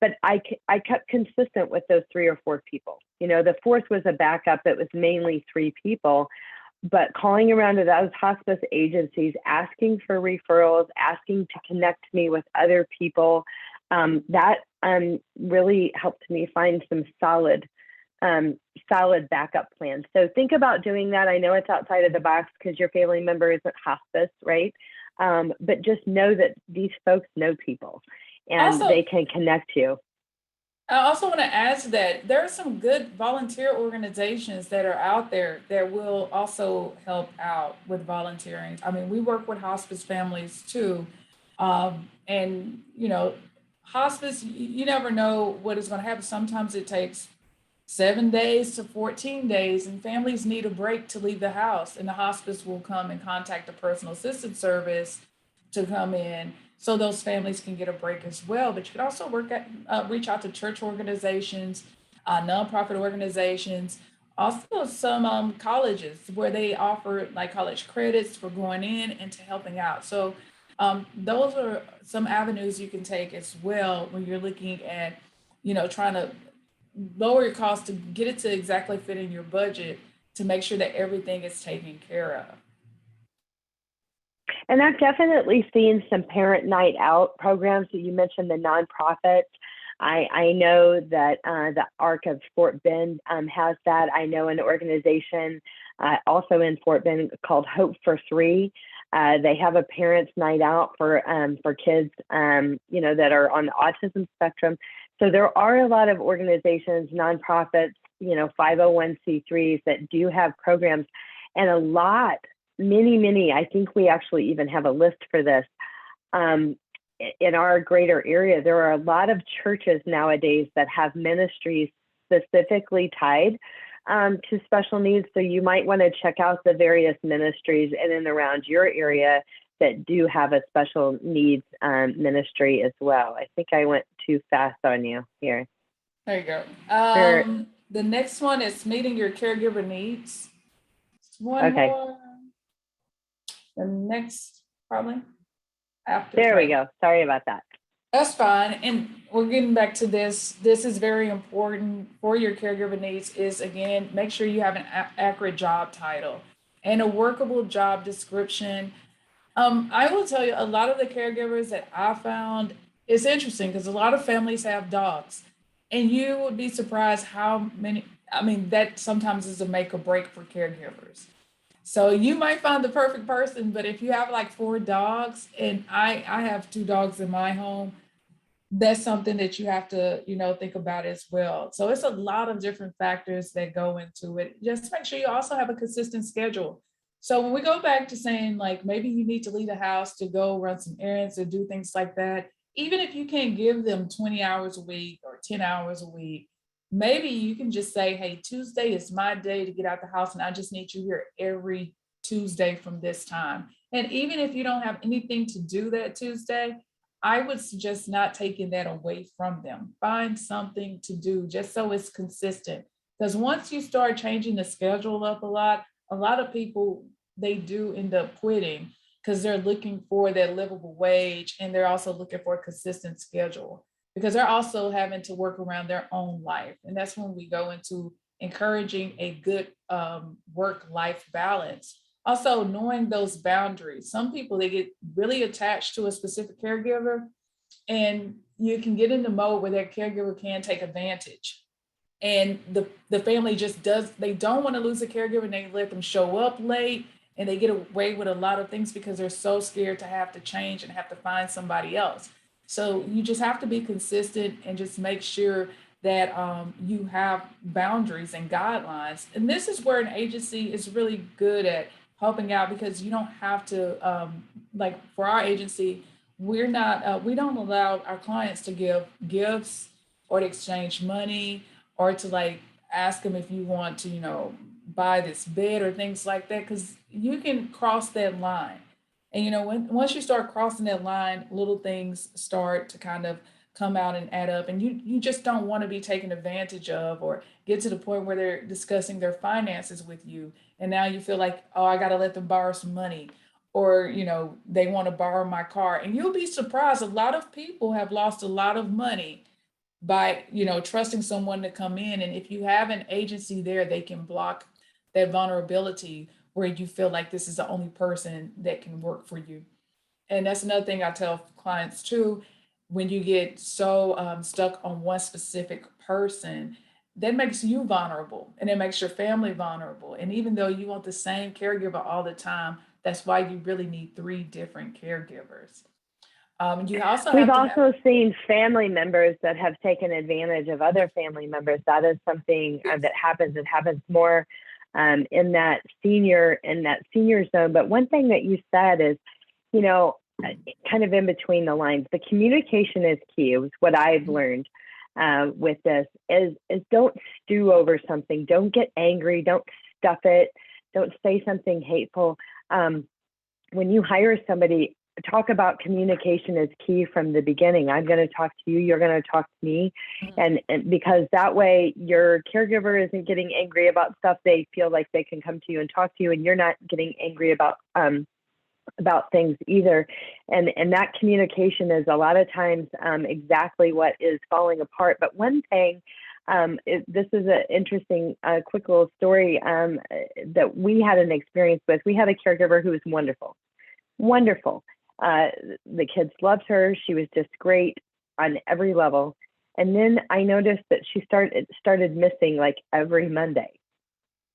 But I kept consistent with those 3 or 4 people. The fourth was a backup. It was mainly 3 people, but calling around to those hospice agencies, asking for referrals, asking to connect me with other people, that really helped me find some solid backup plans. So think about doing that. I know it's outside of the box because your family member isn't hospice, right? But just know that these folks know people and Also, they can connect you. I also want to add to that, there are some good volunteer organizations that are out there that will also help out with volunteering. I mean, we work with hospice families too. And, hospice, you never know what is going to happen. Sometimes it takes 7 days to 14 days, and families need a break to leave the house, and the hospice will come and contact the personal assistance service to come in so those families can get a break as well. But you can also reach out to church organizations, nonprofit organizations, also some colleges where they offer like college credits for going in and to helping out. So those are some avenues you can take as well when you're looking at, trying to lower your costs to get it to exactly fit in your budget to make sure that everything is taken care of. And I've definitely seen some parent night out programs that you mentioned, the nonprofits. I know that the ARC of Fort Bend has that. I know an organization also in Fort Bend called Hope for Three. They have a parents' night out for kids, that are on the autism spectrum. So there are a lot of organizations, nonprofits, 501c3s that do have programs, and many, I think we actually even have a list for this. In our greater area, there are a lot of churches nowadays that have ministries specifically tied to special needs. So you might want to check out the various ministries in and around your area that do have a special needs ministry as well. I think I went too fast on you here. There you go. The next one is meeting your caregiver needs. One more. The next, probably after. There we go. Sorry about that. That's fine. And we're getting back to this. This is very important for your caregiver needs is, again, make sure you have an accurate job title and a workable job description. I will tell you, a lot of the caregivers that I found, it's interesting because a lot of families have dogs, and you would be surprised how many, that sometimes is a make or break for caregivers. So you might find the perfect person, but if you have like 4 dogs, and I have 2 dogs in my home, that's something that you have to, think about as well. So it's a lot of different factors that go into it. Just make sure you also have a consistent schedule. So when we go back to saying like, maybe you need to leave the house to go run some errands or do things like that, even if you can't give them 20 hours a week or 10 hours a week, maybe you can just say, hey, Tuesday is my day to get out the house, and I just need you here every Tuesday from this time. And even if you don't have anything to do that Tuesday, I would suggest not taking that away from them. Find something to do just so it's consistent. Because once you start changing the schedule up a lot of people, they do end up quitting because they're looking for that livable wage, and they're also looking for a consistent schedule because they're also having to work around their own life. And that's when we go into encouraging a good work-life balance. Also, knowing those boundaries. Some people, they get really attached to a specific caregiver, and you can get in the mode where that caregiver can take advantage. And the family just they don't want to lose a caregiver, and they let them show up late, and they get away with a lot of things because they're so scared to have to change and have to find somebody else. So you just have to be consistent and just make sure that you have boundaries and guidelines. And this is where an agency is really good at helping out, because you don't have to, like for our agency, we don't allow our clients to give gifts or to exchange money or to like ask them if you want to, buy this bed or things like that, because you can cross that line. And once you start crossing that line, little things start to kind of come out and add up, and you just don't want to be taken advantage of or get to the point where they're discussing their finances with you, and now you feel like, oh, I got to let them borrow some money, or they want to borrow my car. And you'll be surprised, a lot of people have lost a lot of money by trusting someone to come in. And if you have an agency there, they can block that vulnerability where you feel like this is the only person that can work for you. And that's another thing I tell clients too. When you get so stuck on one specific person, that makes you vulnerable, and it makes your family vulnerable. And even though you want the same caregiver all the time, that's why you really need three different caregivers. You also We've have to have. also seen family members that have taken advantage of other family members. That is something that happens. It happens more in that senior zone. But one thing that you said is, kind of in between the lines, the communication is key. It was what I've learned with this is don't stew over something. Don't get angry. Don't stuff it. Don't say something hateful. When you hire somebody, talk about communication is key from the beginning. I'm going to talk to you. You're going to talk to me. And because that way your caregiver isn't getting angry about stuff. They feel like they can come to you and talk to you, and you're not getting angry about things either. And that communication is a lot of times exactly what is falling apart. But one thing, this is an interesting, quick little story that we had an experience with. We had a caregiver who was wonderful. The kids loved her. She was just great on every level. And then I noticed that she started missing like every Monday.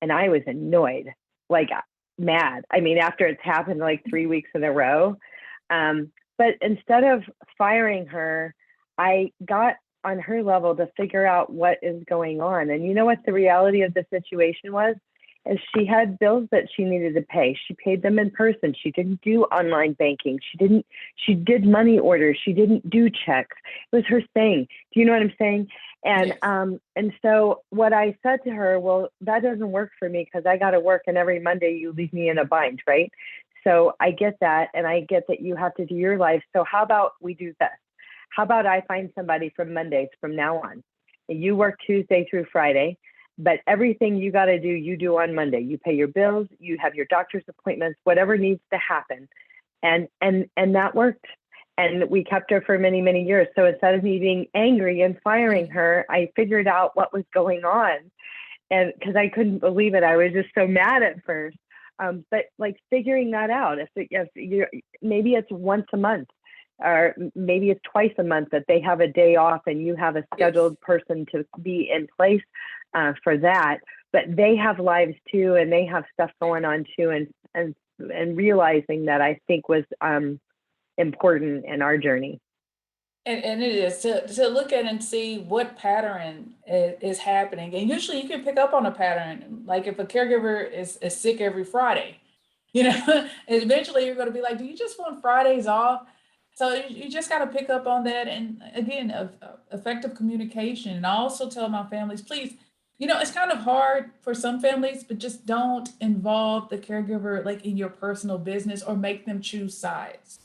And I was annoyed, like mad. I mean, after it's happened like 3 weeks in a row. But instead of firing her, I got on her level to figure out what is going on. And you know what the reality of the situation was? Is she had bills that she needed to pay. She paid them in person. She didn't do online banking. She did money orders. She didn't do checks. It was her thing. Do you know what I'm saying? And Yes. And so what I said to her, well, that doesn't work for me because I got to work, and every Monday you leave me in a bind, right? So I get that, and I get that you have to do your life. So how about we do this? How about I find somebody from Mondays from now on? You work Tuesday through Friday, but everything you got to do, you do on Monday. You pay your bills, you have your doctor's appointments, whatever needs to happen. And that worked. And we kept her for many, many years. So instead of me being angry and firing her, I figured out what was going on. And because I couldn't believe it, I was just so mad at first. But like figuring that out, if you're, maybe it's once a month, or maybe it's twice a month that they have a day off and you have a scheduled person to be in place for that. But they have lives too, and they have stuff going on too. And realizing that, I think, was important in our journey. And it is to look at and see what pattern is happening. And usually you can pick up on a pattern. Like if a caregiver is sick every Friday, eventually you're going to be like, do you just want Fridays off? So you just got to pick up on that. And again, effective communication. And I also tell my families, please, it's kind of hard for some families, but just don't involve the caregiver like in your personal business or make them choose sides.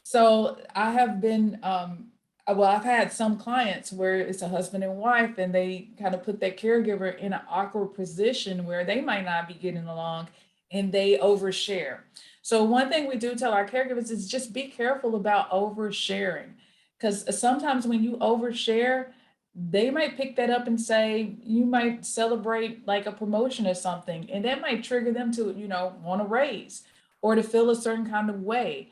So I have been, well, I've had some clients where it's a husband and wife, and they kind of put that caregiver in an awkward position where they might not be getting along, and they overshare. So one thing we do tell our caregivers is just be careful about oversharing, because sometimes when you overshare, they might pick that up and say you might celebrate like a promotion or something, and that might trigger them to want to raise or to feel a certain kind of way.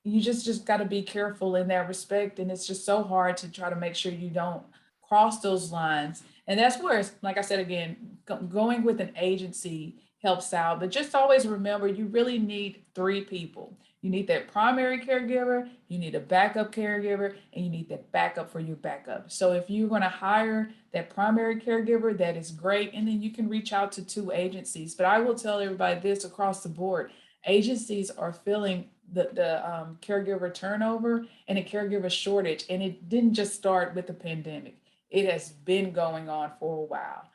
You just got to be careful in that respect, and it's just so hard to try to make sure you don't cross those lines. And that's where it's, like I said again, going with an agency helps out. But just always remember, you really need three people. You need that primary caregiver, you need a backup caregiver, and you need that backup for your backup. So if you're going to hire that primary caregiver, that is great, and then you can reach out to two agencies. But I will tell everybody this across the board: agencies are feeling the caregiver turnover and a caregiver shortage, and it didn't just start with the pandemic. It has been going on for a while.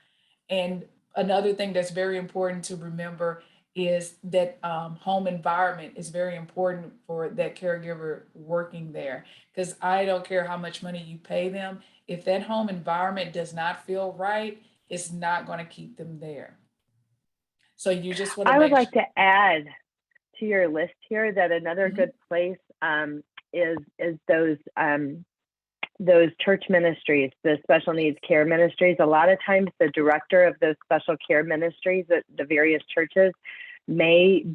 And another thing that's very important to remember is that home environment is very important for that caregiver working there. Because I don't care how much money you pay them, if that home environment does not feel right, it's not going to keep them there. So you just want to I would make like sure. to add to your list here that another Mhm. good place is those church ministries, the special needs care ministries. A lot of times the director of those special care ministries at the various churches may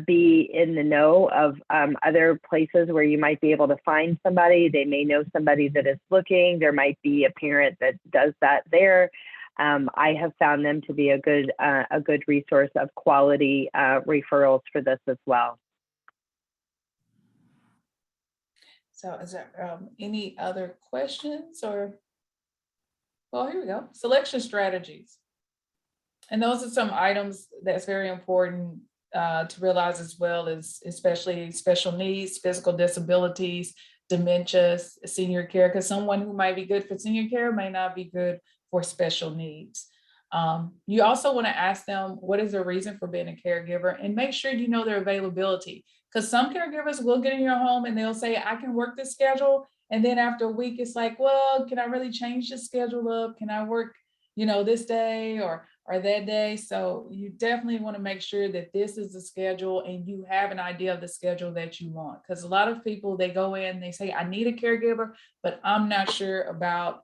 be in the know of other places where you might be able to find somebody. They may know somebody that is looking. There might be a parent that does that there. I have found them to be a good resource of quality referrals for this as well. So is there any other questions or, well, here we go. Selection strategies. And those are some items that's very important to realize as well, as especially special needs, physical disabilities, dementia, senior care, because someone who might be good for senior care may not be good for special needs. You also want to ask them, what is their reason for being a caregiver, and make sure you know their availability. Because some caregivers will get in your home and they'll say, I can work this schedule. And then after a week, it's like, well, can I really change the schedule up? Can I work, this day or that day? So you definitely want to make sure that this is the schedule and you have an idea of the schedule that you want. Because a lot of people, they go in, they say, I need a caregiver, but I'm not sure about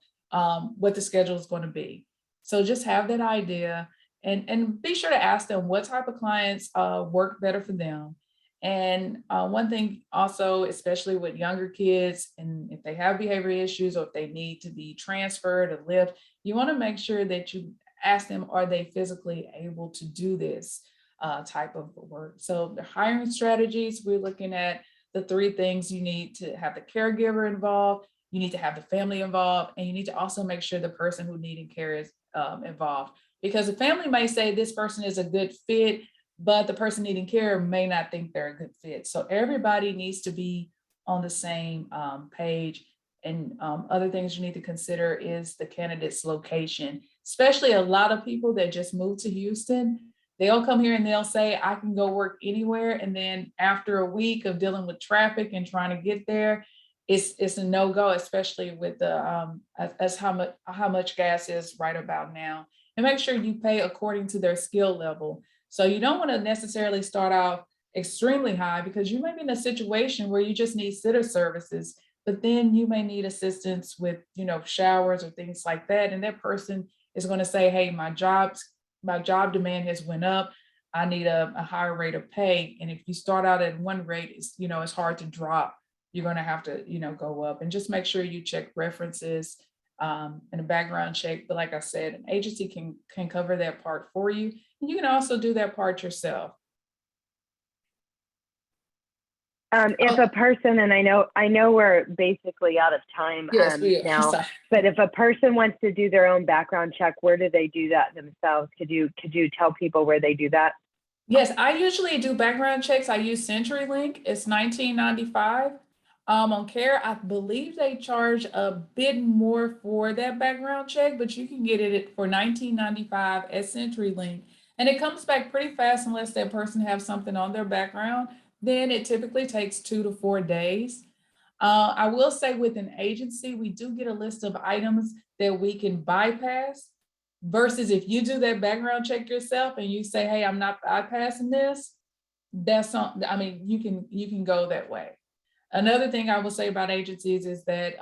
what the schedule is going to be. So just have that idea and be sure to ask them what type of clients work better for them. And one thing also, especially with younger kids, and if they have behavior issues or if they need to be transferred or lived, you want to make sure that you ask them, are they physically able to do this type of work? So the hiring strategies, we're looking at the three things. You need to have the caregiver involved, you need to have the family involved, and you need to also make sure the person who needing care is involved. Because the family may say this person is a good fit, but the person needing care may not think they're a good fit. So everybody needs to be on the same page. And other things you need to consider is the candidate's location, especially a lot of people that just moved to Houston. They'll come here and they'll say, I can go work anywhere. And then after a week of dealing with traffic and trying to get there, it's a no-go, especially with the as how much gas is right about now. And make sure you pay according to their skill level. So you don't want to necessarily start off extremely high, because you may be in a situation where you just need sitter services, but then you may need assistance with, showers or things like that. And that person is going to say, hey, my job demand has went up. I need a higher rate of pay. And if you start out at one rate, it's hard to drop. You're going to have to, go up, and just make sure you check references and a background check. But like I said, an agency can cover that part for you. And you can also do that part yourself. If a person, and I know we're basically out of time Yes, we are. now, but if a person wants to do their own background check, where do they do that themselves? Could you tell people where they do that? Yes, I usually do background checks. I use CenturyLink. It's $19.95. On Care, I believe they charge a bit more for that background check, but you can get it for $19.95 at CenturyLink. And it comes back pretty fast unless that person has something on their background. Then it typically takes 2 to 4 days. I will say with an agency, we do get a list of items that we can bypass, versus if you do that background check yourself and you say, hey, I'm not bypassing this, that's something, you can go that way. Another thing I will say about agencies is that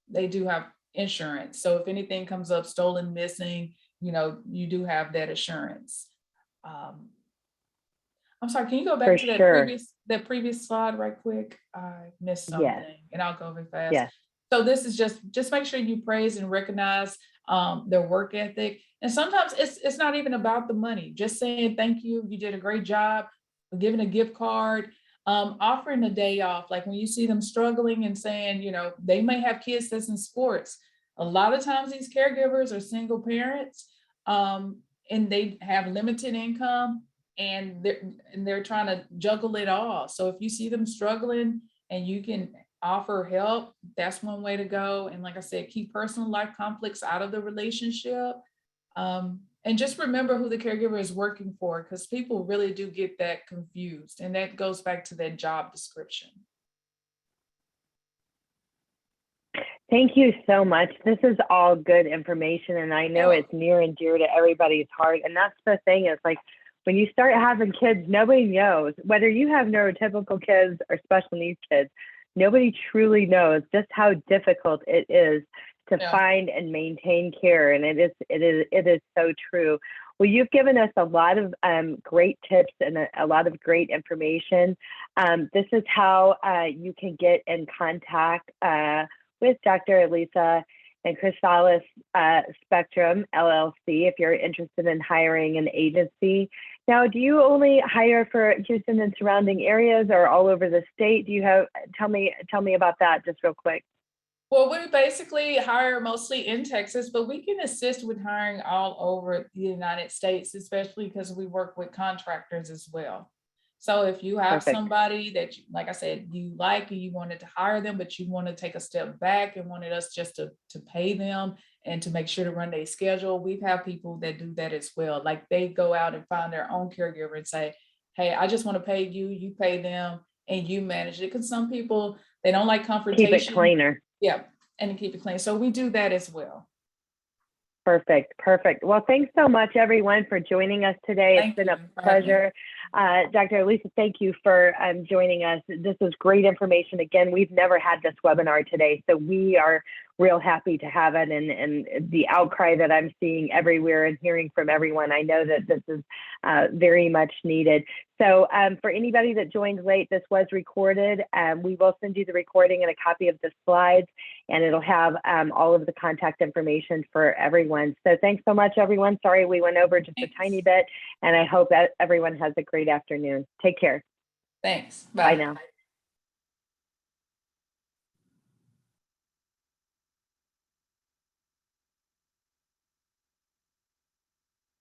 they do have insurance. So if anything comes up, stolen, missing, you do have that assurance. I'm sorry, can you go back For to that sure. previous slide right quick? I missed something. Yes. And I'll go very fast. Yes. So this is just make sure you praise and recognize their work ethic. And sometimes it's not even about the money, just saying, thank you, you did a great job, giving a gift card, offering a day off. Like when you see them struggling and saying, they may have kids that's in sports. A lot of times these caregivers are single parents and they have limited income, and they're trying to juggle it all. So if you see them struggling and you can offer help, that's one way to go. And like I said, keep personal life conflicts out of the relationship. And just remember who the caregiver is working for, because people really do get that confused. And that goes back to that job description. Thank you so much. This is all good information, and I know it's near and dear to everybody's heart. And that's the thing, is like, when you start having kids, nobody knows whether you have neurotypical kids or special needs kids. Nobody truly knows just how difficult it is to find and maintain care, and it is so true. Well, you've given us a lot of great tips and a lot of great information. This is how you can get in contact with Dr. Alisa and Chrysalis Spectrum, LLC, if you're interested in hiring an agency. Now, do you only hire for Houston and surrounding areas, or all over the state? Do you have, tell me about that just real quick. Well, we basically hire mostly in Texas, but we can assist with hiring all over the United States, especially because we work with contractors as well. So if you have somebody that, like I said, you like and you wanted to hire them, but you want to take a step back and wanted us just to pay them and to make sure to run their schedule, we have people that do that as well. Like they go out and find their own caregiver and say, hey, I just want to pay you, you pay them, and you manage it. Because some people, they don't like confrontation. Keep it cleaner. Yeah, and keep it clean. So we do that as well. Perfect. Well, thanks so much, everyone, for joining us today. It's been a pleasure. Dr. Alisa, thank you for joining us. This was great information. Again, we've never had this webinar today, so we are real happy to have it, and the outcry that I'm seeing everywhere and hearing from everyone, I know that this is very much needed. So for anybody that joined late, this was recorded. We will send you the recording and a copy of the slides, and it'll have all of the contact information for everyone. So thanks so much, everyone. Sorry we went over just a tiny bit, and I hope that everyone has a great afternoon. Take care. Thanks. Bye now.